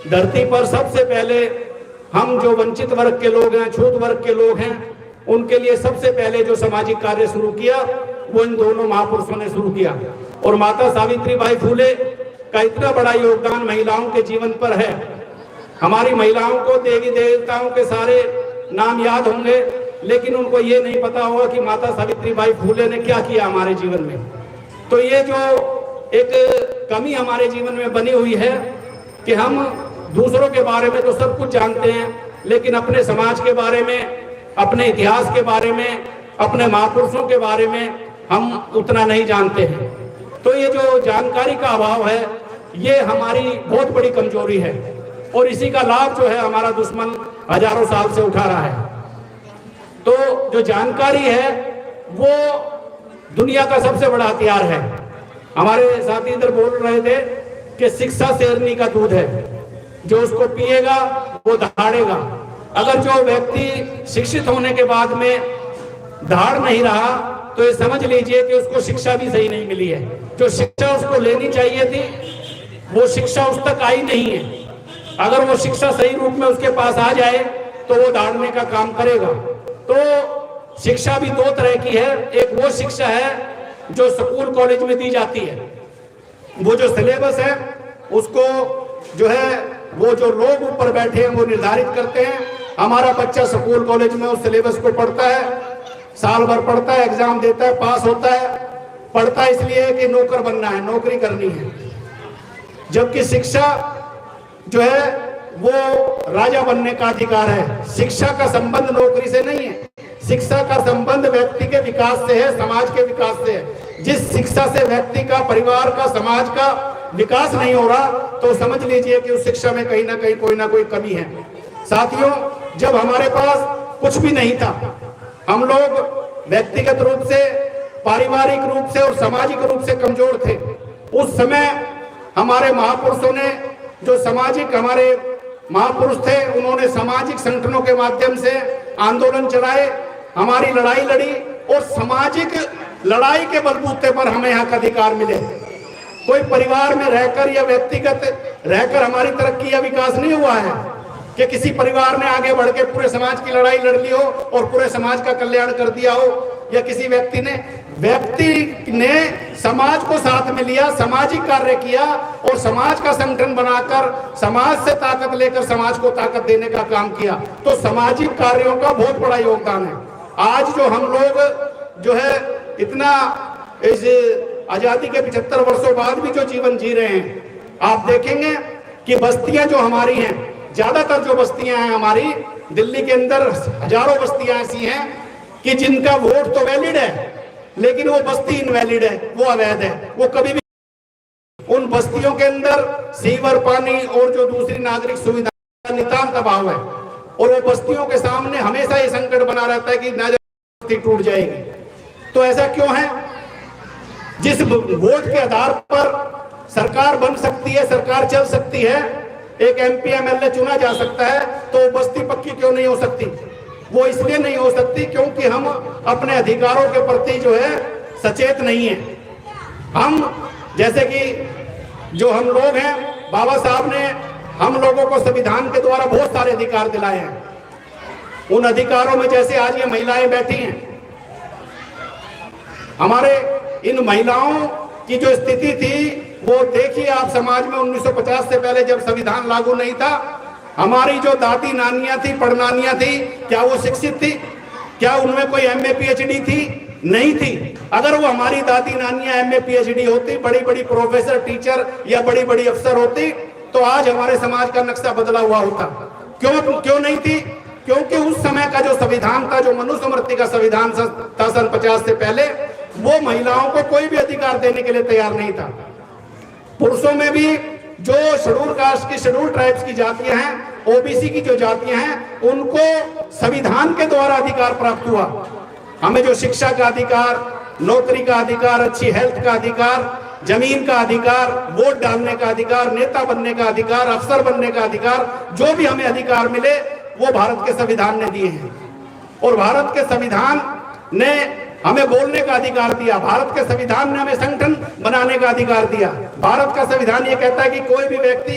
धरती पर सबसे पहले हम जो वंचित वर्ग के लोग हैं, छूत वर्ग के लोग हैं, उनके लिए सबसे पहले जो सामाजिक कार्य शुरू किया वो इन दोनों महापुरुषों ने शुरू किया। और माता सावित्रीबाई फूले का इतना बड़ा योगदान महिलाओं के जीवन पर है। हमारी महिलाओं को देवी देवताओं के सारे नाम याद होंगे, लेकिन उनको ये नहीं पता होगा कि माता सावित्रीबाई फूले ने क्या किया हमारे जीवन में। तो ये जो एक कमी हमारे जीवन में बनी हुई है कि हम दूसरों के बारे में तो सब कुछ जानते हैं, लेकिन अपने समाज के बारे में, अपने इतिहास के बारे में, अपने महापुरुषों के बारे में हम उतना नहीं जानते हैं। तो ये जो जानकारी का अभाव है, ये हमारी बहुत बड़ी कमजोरी है, और इसी का लाभ जो है हमारा दुश्मन हजारों साल से उठा रहा है। तो जो जानकारी है वो दुनिया का सबसे बड़ा हथियार है। हमारे साथी इधर बोल रहे थे कि शिक्षा शेरनी का दूध है, जो उसको पिएगा वो दहाड़ेगा। अगर जो व्यक्ति शिक्षित होने के बाद में दहाड़ नहीं रहा तो ये समझ लीजिए कि उसको शिक्षा भी सही नहीं मिली है। जो शिक्षा उसको लेनी चाहिए थी वो शिक्षा उस तक आई नहीं है। अगर वो शिक्षा सही रूप में उसके पास आ जाए तो वो दहाड़ने का काम करेगा। तो शिक्षा भी दो तरह की है। एक वो शिक्षा है जो स्कूल कॉलेज में दी जाती है, वो जो सिलेबस है उसको जो है वो जो लोग ऊपर बैठे हैं वो निर्धारित करते हैं। हमारा बच्चा स्कूल कॉलेज में उस सिलेबस को पढ़ता है, साल भर पढ़ता है, एग्जाम देता है, पास होता है। पढ़ता है इसलिए कि नौकर बनना है, नौकरी करनी है। जबकि शिक्षा जो है वो राजा बनने का अधिकार है। शिक्षा का संबंध नौकरी से नहीं है, शिक्षा का संबंध व्यक्ति के विकास से है, समाज के विकास से है। जिस शिक्षा से व्यक्ति का, परिवार का, समाज का विकास नहीं हो रहा तो समझ लीजिए कि उस शिक्षा में कहीं ना कहीं कोई ना कोई कमी है। साथियों, जब हमारे पास कुछ भी नहीं था, हम लोग व्यक्तिगत रूप से, पारिवारिक रूप से और सामाजिक रूप से कमजोर थे। उस समय हमारे महापुरुषों ने, जो सामाजिक हमारे महापुरुष थे, उन्होंने सामाजिक संगठनों के माध्यम से आंदोलन चलाए, हमारी लड़ाई लड़ी, और सामाजिक लड़ाई के बलबूते पर हमें यहाँ का अधिकार मिले। कोई परिवार में रहकर या व्यक्तिगत रहकर हमारी तरक्की या विकास नहीं हुआ है कि किसी परिवार ने आगे बढ़ के पूरे समाज की लड़ाई लड़ ली हो और पूरे समाज का कल्याण कर दिया हो, या किसी व्यक्ति ने समाज को साथ में लिया, सामाजिक कार्य किया और समाज का संगठन बनाकर समाज से ताकत लेकर समाज को ताकत देने का काम किया। तो सामाजिक कार्यों का बहुत बड़ा योगदान है। आज जो हम लोग जो है इतना इस आजादी के 75 वर्षों बाद भी जो जीवन जी रहे हैं, आप देखेंगे कि बस्तियां जो हमारी हैं, ज्यादातर जो बस्तियां हैं हमारी दिल्ली के अंदर, हजारों बस्तियां ऐसी हैं कि जिनका वोट तो वैलिड है लेकिन वो बस्ती इनवैलिड है, वो अवैध है। वो कभी भी उन बस्तियों के अंदर सीवर, पानी और जो दूसरी नागरिक सुविधा का नितांत अभाव है, और वो बस्तियों के सामने हमेशा ये संकट बना रहता है कि बस्ती टूट जाएगी। तो ऐसा क्यों है? जिस वोट के आधार पर सरकार बन सकती है, सरकार चल सकती है, एक MP MLA चुना जा सकता है, तो बस्ती पक्की क्यों नहीं हो सकती? वो इसलिए नहीं हो सकती क्योंकि हम अपने अधिकारों के प्रति जो है सचेत नहीं है। हम जैसे कि जो हम लोग हैं, बाबा साहब ने हम लोगों को संविधान के द्वारा बहुत सारे अधिकार दिलाए हैं। उन अधिकारों में जैसे आज ये महिलाएं बैठी हैं, हमारे इन महिलाओं की जो स्थिति थी वो देखिए आप समाज में 1950 से पहले जब संविधान लागू नहीं था, हमारी जो दादी नानियां थी, पड़नानियां थी, क्या वो शिक्षित थी? क्या उनमें कोई MA PhD थी? नहीं थी। अगर वो हमारी दादी नानियां MA PhD होती, बड़ी बड़ी प्रोफेसर, टीचर या बड़ी बड़ी अफसर होती, तो आज हमारे समाज का नक्शा बदला हुआ होता। क्यों नहीं थी? क्योंकि उस समय का जो संविधान था, जो मनुस्मृति का संविधान था सन 50 से पहले, वो महिलाओं को कोई भी अधिकार देने के लिए तैयार नहीं था। पुरुषों में भी जो शेड्यूल कास्ट की, शेड्यूल ट्राइब्स की जातियां हैं, OBC की जो जातियां हैं, उनको संविधान के द्वारा अधिकार प्राप्त हुआ। हमें जो शिक्षा का अधिकार, नौकरी का अधिकार, अच्छी हेल्थ का अधिकार, जमीन का अधिकार, वोट डालने का अधिकार, नेता बनने का अधिकार, अफसर बनने का अधिकार, जो भी हमें अधिकार मिले वो भारत के संविधान ने दिए हैं। और भारत के संविधान ने हमें बोलने का अधिकार दिया, भारत के संविधान ने हमें संगठन बनाने का अधिकार दिया। भारत का संविधान ये कहता है कि कोई भी व्यक्ति